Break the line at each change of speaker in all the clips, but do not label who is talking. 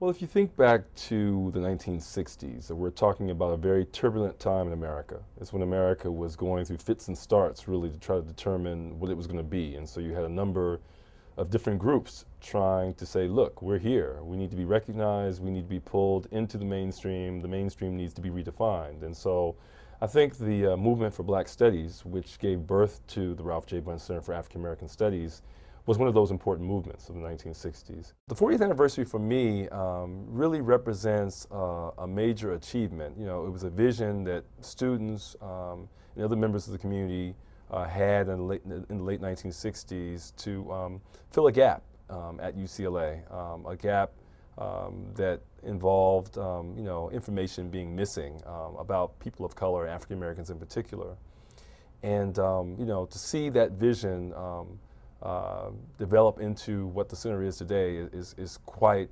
Well, if you think back to the 1960s, we're talking about a very turbulent time in America. It's when America was going through fits and starts, really, to try to determine what it was going to be. And so you had a number of different groups trying to say, look, we're here. We need to be recognized. We need to be pulled into the mainstream. The mainstream needs to be redefined. And so I think the movement for Black Studies, which gave birth to the Ralph J. Bunche Center for African American Studies, was one of those important movements of the 1960s. The 40th anniversary for me really represents a major achievement. You know, it was a vision that students and other members of the community had in the late 1960s to fill a gap at UCLA, a gap that involved you know, information being missing about people of color, African Americans in particular. And you know, to see that vision develop into what the center is today is quite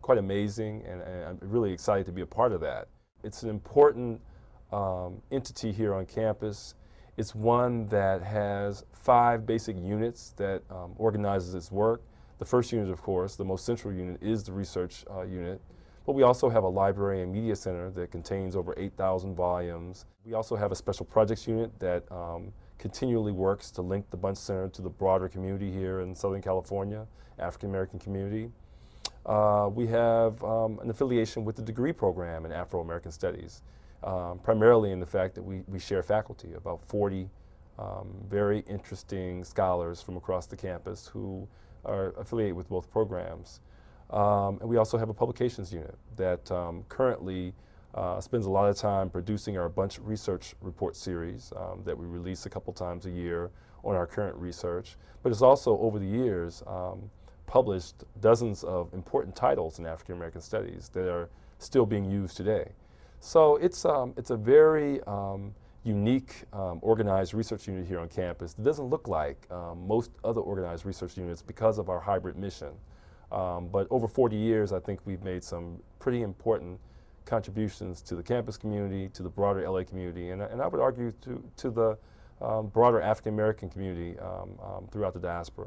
amazing, and I'm really excited to be a part of that. It's an important entity here on campus. It's one that has 5 basic units that organizes its work. The first unit, of course, the most central unit, is the research unit. But we also have a library and media center that contains over 8,000 volumes. We also have a special projects unit that continually works to link the Bunche Center to the broader community here in Southern California, African American community. We have an affiliation with the degree program in Afro-American Studies, primarily in the fact that we share faculty, about 40 very interesting scholars from across the campus who are affiliated with both programs. And we also have a publications unit that currently spends a lot of time producing our Bunche Research Report series that we release a couple times a year on our current research. But it's also, over the years, published dozens of important titles in African American Studies that are still being used today. So it's a very unique organized research unit here on campus. It doesn't look like most other organized research units because of our hybrid mission. But over 40 years, I think we've made some pretty important contributions to the campus community, to the broader LA community, and I would argue to the broader African American community throughout the diaspora.